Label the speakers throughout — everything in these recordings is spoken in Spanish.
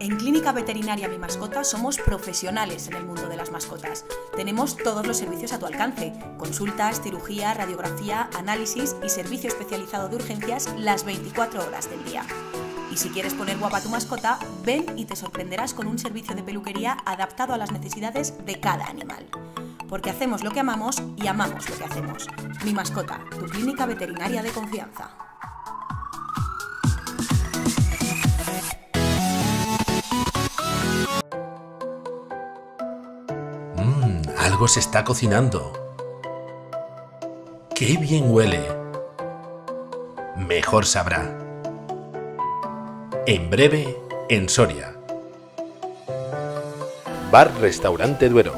Speaker 1: En Clínica Veterinaria Mi Mascota somos profesionales en el mundo de las mascotas. Tenemos todos los servicios a tu alcance: consultas, cirugía, radiografía, análisis y servicio especializado de urgencias las 24 horas del día. Y si quieres poner guapa a tu mascota, ven y te sorprenderás con un servicio de peluquería adaptado a las necesidades de cada animal. Porque hacemos lo que amamos y amamos lo que hacemos. Mi Mascota, tu clínica veterinaria de confianza.
Speaker 2: Algo se está cocinando. ¡Qué bien huele! Mejor sabrá. En breve, en Soria. Bar-Restaurante Duero.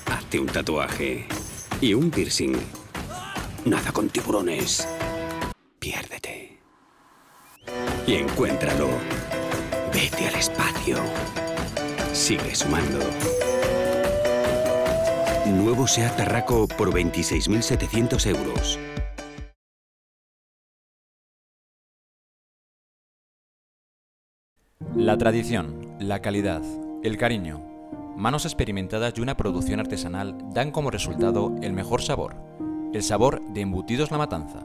Speaker 3: Hazte un tatuaje y un piercing. Nada con tiburones. Piérdete. Y encuéntralo. Vete al espacio. Sigue sumando. Nuevo SEAT Tarraco por 26.700 euros.
Speaker 4: La tradición, la calidad, el cariño, manos experimentadas y una producción artesanal dan como resultado el mejor sabor. El sabor de Embutidos La Matanza.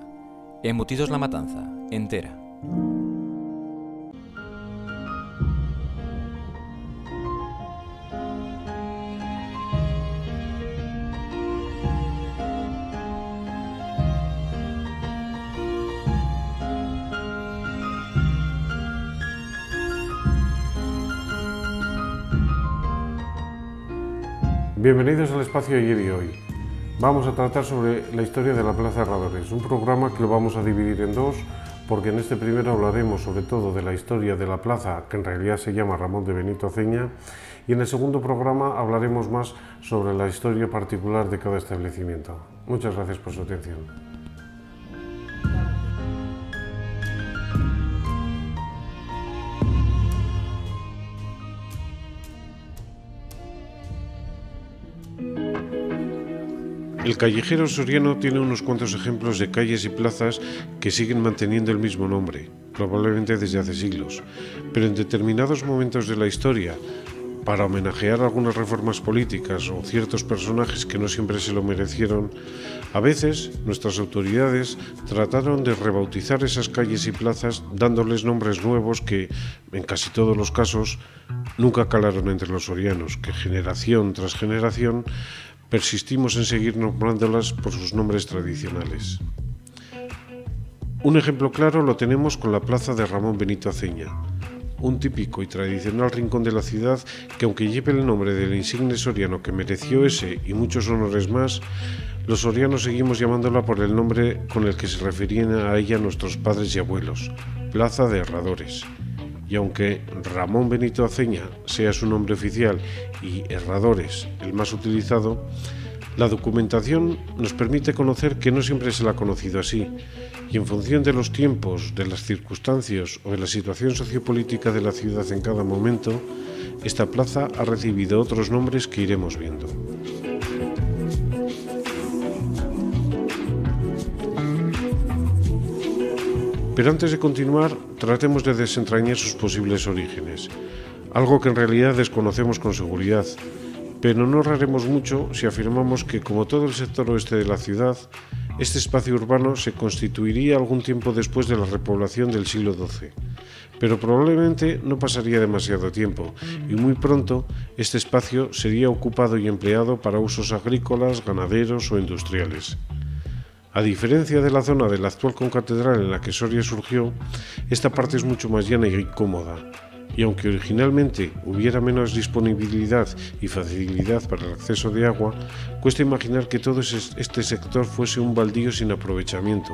Speaker 4: Embutidos La Matanza, entera.
Speaker 5: Bienvenidos al espacio Ayer y Hoy. Vamos a tratar sobre la historia de la Plaza Herradores, un programa que lo vamos a dividir en dos, porque en este primero hablaremos sobre todo de la historia de la plaza, que en realidad se llama Ramón de Benito Aceña, y en el segundo programa hablaremos más sobre la historia particular de cada establecimiento. Muchas gracias por su atención. El callejero soriano tiene unos cuantos ejemplos de calles y plazas que siguen manteniendo el mismo nombre, probablemente desde hace siglos, pero en determinados momentos de la historia, para homenajear algunas reformas políticas o ciertos personajes que no siempre se lo merecieron, a veces nuestras autoridades trataron de rebautizar esas calles y plazas dándoles nombres nuevos que, en casi todos los casos, nunca calaron entre los sorianos, que generación tras generación persistimos en seguir nombrándolas por sus nombres tradicionales. Un ejemplo claro lo tenemos con la plaza de Ramón Benito Aceña, un típico y tradicional rincón de la ciudad que, aunque lleve el nombre del insigne soriano que mereció ese y muchos honores más, los sorianos seguimos llamándola por el nombre con el que se referían a ella nuestros padres y abuelos, Plaza de Herradores. Y aunque Ramón Benito Aceña sea su nombre oficial y Herradores el más utilizado, la documentación nos permite conocer que no siempre se la ha conocido así, y en función de los tiempos, de las circunstancias o de la situación sociopolítica de la ciudad en cada momento, esta plaza ha recibido otros nombres que iremos viendo. Pero antes de continuar, tratemos de desentrañar sus posibles orígenes, algo que en realidad desconocemos con seguridad, pero no erraremos mucho si afirmamos que, como todo el sector oeste de la ciudad, este espacio urbano se constituiría algún tiempo después de la repoblación del siglo XII, pero probablemente no pasaría demasiado tiempo, y muy pronto este espacio sería ocupado y empleado para usos agrícolas, ganaderos o industriales. A diferencia de la zona de la actual concatedral en la que Soria surgió, esta parte es mucho más llana y cómoda, y aunque originalmente hubiera menos disponibilidad y facilidad para el acceso de agua, cuesta imaginar que todo este sector fuese un baldío sin aprovechamiento,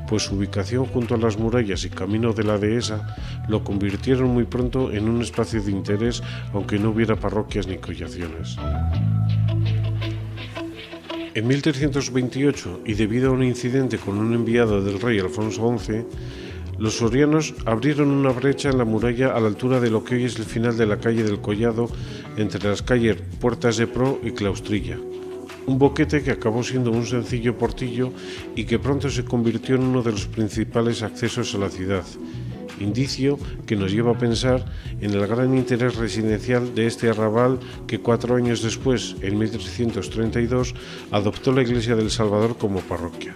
Speaker 5: pues su ubicación junto a las murallas y camino de la dehesa lo convirtieron muy pronto en un espacio de interés, aunque no hubiera parroquias ni collaciones. En 1328, y debido a un incidente con un enviado del rey Alfonso XI, los sorianos abrieron una brecha en la muralla a la altura de lo que hoy es el final de la calle del Collado, entre las calles Puertas de Pro y Claustrilla. Un boquete que acabó siendo un sencillo portillo y que pronto se convirtió en uno de los principales accesos a la ciudad, indicio que nos lleva a pensar en el gran interés residencial de este arrabal que 4 años después, en 1332, adoptó la Iglesia del Salvador como parroquia.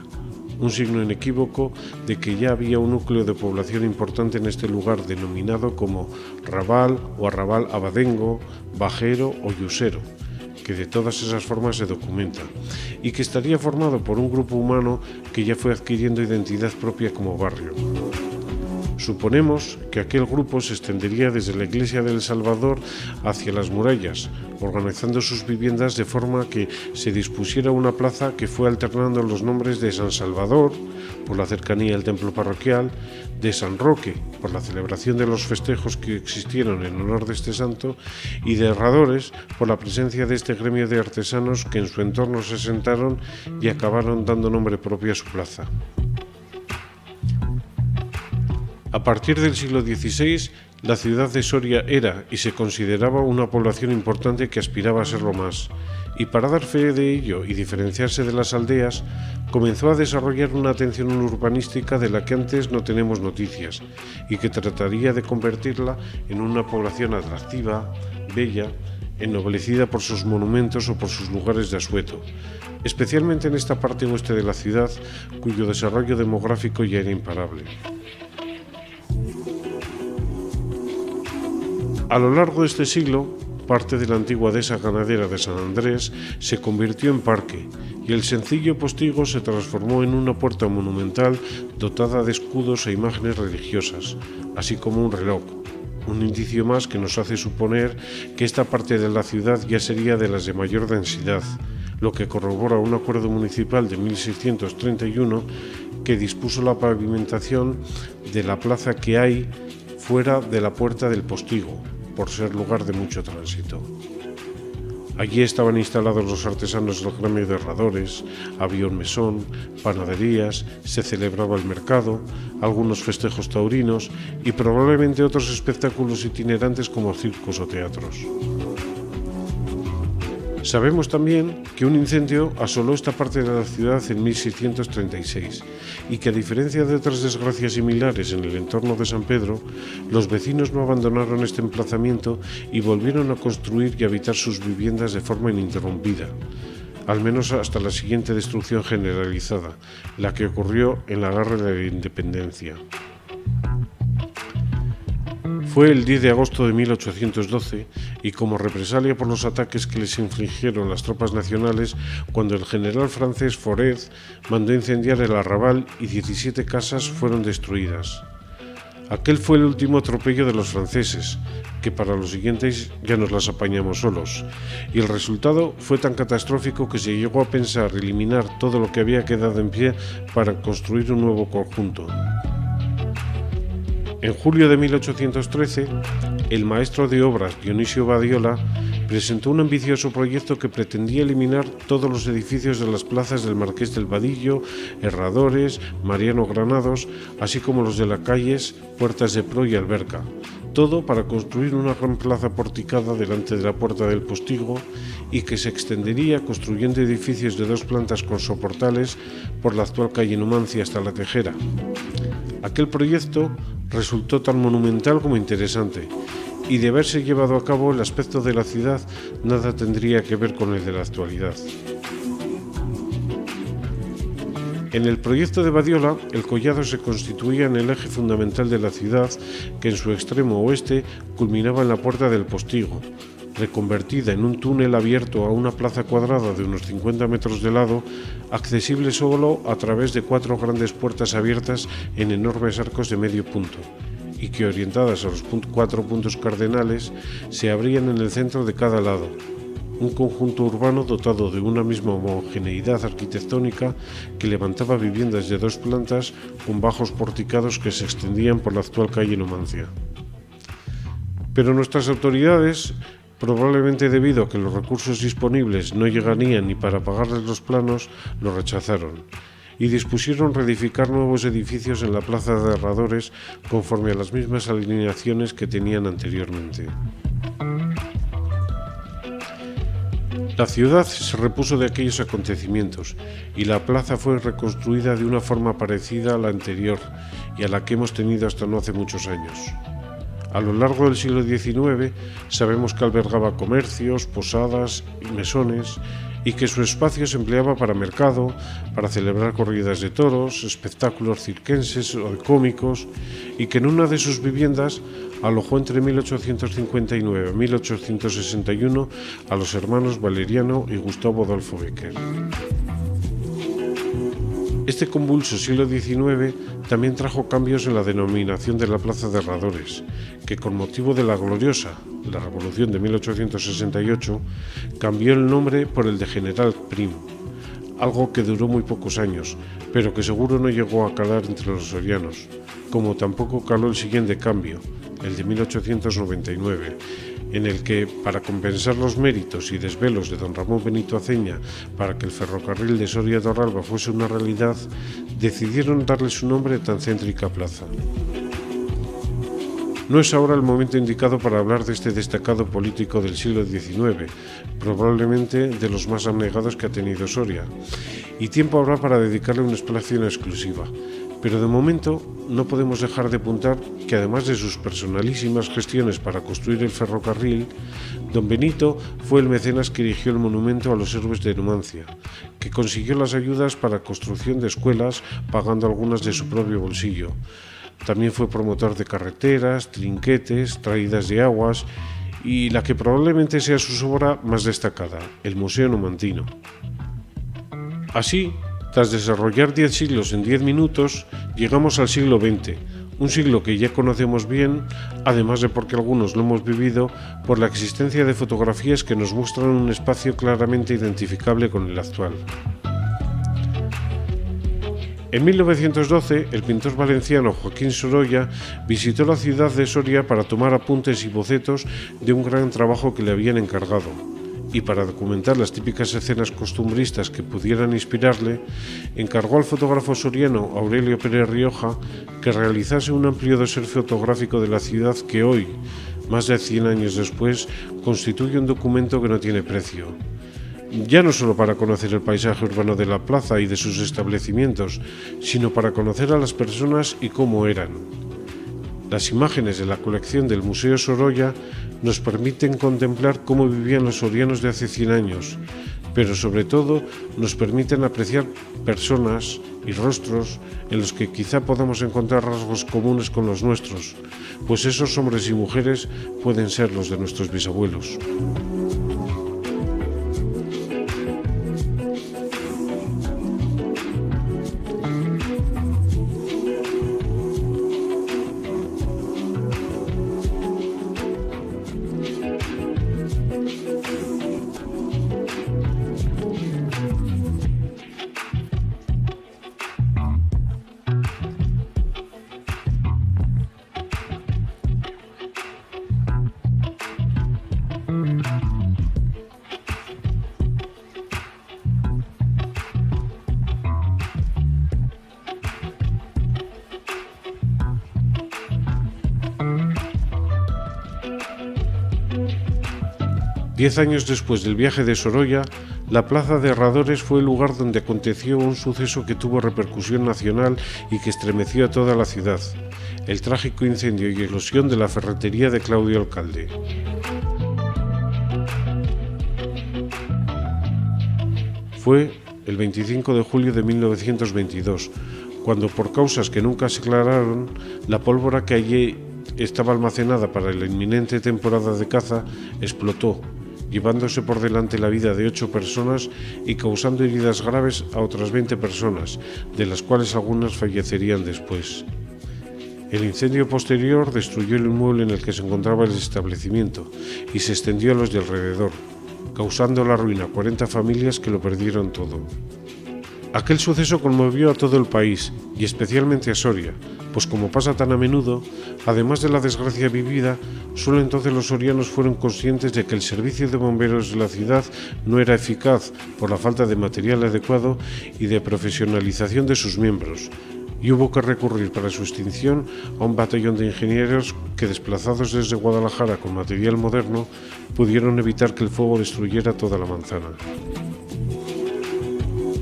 Speaker 5: Un signo inequívoco de que ya había un núcleo de población importante en este lugar denominado como Raval o Arrabal Abadengo, Bajero o Yusero, que de todas esas formas se documenta, y que estaría formado por un grupo humano que ya fue adquiriendo identidad propia como barrio. Suponemos que aquel grupo se extendería desde la Iglesia del Salvador hacia las murallas, organizando sus viviendas de forma que se dispusiera una plaza que fue alternando los nombres de San Salvador, por la cercanía al templo parroquial, de San Roque, por la celebración de los festejos que existieron en honor de este santo, y de Herradores, por la presencia de este gremio de artesanos que en su entorno se asentaron y acabaron dando nombre propio a su plaza. A partir del siglo XVI, la ciudad de Soria era y se consideraba una población importante que aspiraba a serlo más, y para dar fe de ello y diferenciarse de las aldeas, comenzó a desarrollar una atención urbanística de la que antes no tenemos noticias, y que trataría de convertirla en una población atractiva, bella, ennoblecida por sus monumentos o por sus lugares de asueto, especialmente en esta parte oeste de la ciudad, cuyo desarrollo demográfico ya era imparable. A lo largo de este siglo, parte de la antigua dehesa ganadera de San Andrés se convirtió en parque y el sencillo postigo se transformó en una puerta monumental dotada de escudos e imágenes religiosas, así como un reloj, un indicio más que nos hace suponer que esta parte de la ciudad ya sería de las de mayor densidad, lo que corrobora un acuerdo municipal de 1631 que dispuso la pavimentación de la plaza que hay fuera de la puerta del postigo, por ser lugar de mucho tránsito. Allí estaban instalados los artesanos del gremio de herradores, había un mesón, panaderías, se celebraba el mercado, algunos festejos taurinos y probablemente otros espectáculos itinerantes como circos o teatros. Sabemos también que un incendio asoló esta parte de la ciudad en 1636 y que, a diferencia de otras desgracias similares en el entorno de San Pedro, los vecinos no abandonaron este emplazamiento y volvieron a construir y habitar sus viviendas de forma ininterrumpida, al menos hasta la siguiente destrucción generalizada, la que ocurrió en la Guerra de la Independencia. Fue el 10 de agosto de 1812 y como represalia por los ataques que les infligieron las tropas nacionales cuando el general francés Foret mandó incendiar el arrabal y 17 casas fueron destruidas. Aquel fue el último atropello de los franceses, que para los siguientes ya nos las apañamos solos, y el resultado fue tan catastrófico que se llegó a pensar eliminar todo lo que había quedado en pie para construir un nuevo conjunto. En julio de 1813, el maestro de obras Dionisio Badiola presentó un ambicioso proyecto que pretendía eliminar todos los edificios de las plazas del Marqués del Vadillo, Herradores, Mariano Granados, así como los de las calles Puertas de Pro y Alberca, todo para construir una gran plaza porticada delante de la Puerta del Postigo y que se extendería construyendo edificios de 2 plantas con soportales por la actual calle Numancia hasta la Tejera. Aquel proyecto resultó tan monumental como interesante, y de haberse llevado a cabo el aspecto de la ciudad nada tendría que ver con el de la actualidad. En el proyecto de Badiola, el collado se constituía en el eje fundamental de la ciudad, que en su extremo oeste culminaba en la Puerta del Postigo, reconvertida en un túnel abierto a una plaza cuadrada de unos 50 metros de lado, accesible solo a través de 4 grandes puertas abiertas en enormes arcos de medio punto, y que, orientadas a los 4 puntos cardenales, se abrían en el centro de cada lado, un conjunto urbano dotado de una misma homogeneidad arquitectónica que levantaba viviendas de 2 plantas con bajos porticados que se extendían por la actual calle Numancia. Pero nuestras autoridades, probablemente debido a que los recursos disponibles no llegarían ni para pagarles los planos, lo rechazaron y dispusieron reedificar nuevos edificios en la plaza de Herradores conforme a las mismas alineaciones que tenían anteriormente. La ciudad se repuso de aquellos acontecimientos y la plaza fue reconstruida de una forma parecida a la anterior y a la que hemos tenido hasta no hace muchos años. A lo largo del siglo XIX sabemos que albergaba comercios, posadas y mesones y que su espacio se empleaba para mercado, para celebrar corridas de toros, espectáculos circenses o cómicos y que en una de sus viviendas alojó entre 1859 y 1861 a los hermanos Valeriano y Gustavo Adolfo Bécquer. Este convulso siglo XIX también trajo cambios en la denominación de la Plaza de Herradores, que con motivo de la gloriosa, la Revolución de 1868, cambió el nombre por el de General Prim, algo que duró muy pocos años, pero que seguro no llegó a calar entre los sorianos, como tampoco caló el siguiente cambio, el de 1899, en el que, para compensar los méritos y desvelos de don Ramón Benito Aceña para que el ferrocarril de Soria a Torralba fuese una realidad, decidieron darle su nombre a tan céntrica plaza. No es ahora el momento indicado para hablar de este destacado político del siglo XIX, probablemente de los más abnegados que ha tenido Soria, y tiempo habrá para dedicarle un espacio en exclusiva. Pero de momento no podemos dejar de apuntar que además de sus personalísimas gestiones para construir el ferrocarril, don Benito fue el mecenas que erigió el monumento a los héroes de Numancia, que consiguió las ayudas para construcción de escuelas pagando algunas de su propio bolsillo. También fue promotor de carreteras, trinquetes, traídas de aguas y la que probablemente sea su obra más destacada, el Museo Numantino. Así, tras desarrollar 10 siglos en 10 minutos, llegamos al siglo XX, un siglo que ya conocemos bien, además de porque algunos lo hemos vivido, por la existencia de fotografías que nos muestran un espacio claramente identificable con el actual. En 1912, el pintor valenciano Joaquín Sorolla visitó la ciudad de Soria para tomar apuntes y bocetos de un gran trabajo que le habían encargado. Y para documentar las típicas escenas costumbristas que pudieran inspirarle, encargó al fotógrafo soriano Aurelio Pérez Rioja que realizase un amplio dossier fotográfico de la ciudad que hoy, más de 100 años después, constituye un documento que no tiene precio. Ya no solo para conocer el paisaje urbano de la plaza y de sus establecimientos, sino para conocer a las personas y cómo eran. Las imágenes de la colección del Museo Sorolla nos permiten contemplar cómo vivían los sorianos de hace 100 años, pero sobre todo nos permiten apreciar personas y rostros en los que quizá podamos encontrar rasgos comunes con los nuestros, pues esos hombres y mujeres pueden ser los de nuestros bisabuelos. Diez años después del viaje de Sorolla, la Plaza de Herradores fue el lugar donde aconteció un suceso que tuvo repercusión nacional y que estremeció a toda la ciudad: el trágico incendio y explosión de la ferretería de Claudio Alcalde. Fue el 25 de julio de 1922, cuando por causas que nunca se aclararon, la pólvora que allí estaba almacenada para la inminente temporada de caza explotó, llevándose por delante la vida de 8 personas y causando heridas graves a otras 20 personas, de las cuales algunas fallecerían después. El incendio posterior destruyó el inmueble en el que se encontraba el establecimiento y se extendió a los de alrededor, causando la ruina a 40 familias que lo perdieron todo. Aquel suceso conmovió a todo el país y especialmente a Soria, pues como pasa tan a menudo, además de la desgracia vivida, solo entonces los sorianos fueron conscientes de que el servicio de bomberos de la ciudad no era eficaz por la falta de material adecuado y de profesionalización de sus miembros, y hubo que recurrir para su extinción a un batallón de ingenieros que, desplazados desde Guadalajara con material moderno, pudieron evitar que el fuego destruyera toda la manzana.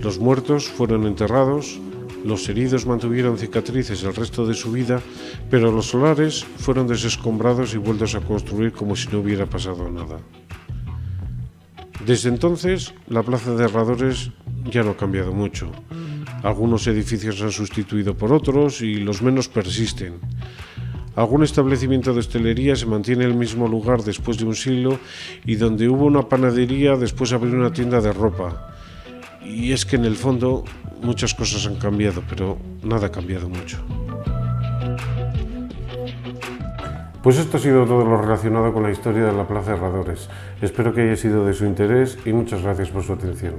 Speaker 5: Los muertos fueron enterrados, los heridos mantuvieron cicatrices el resto de su vida, pero los solares fueron desescombrados y vueltos a construir como si no hubiera pasado nada. Desde entonces, la Plaza de Herradores ya no ha cambiado mucho. Algunos edificios se han sustituido por otros y los menos persisten. Algún establecimiento de hostelería se mantiene en el mismo lugar después de un siglo, y donde hubo una panadería después abrió una tienda de ropa. Y es que en el fondo muchas cosas han cambiado, pero nada ha cambiado mucho. Pues esto ha sido todo lo relacionado con la historia de la Plaza de Herradores. Espero que haya sido de su interés y muchas gracias por su atención.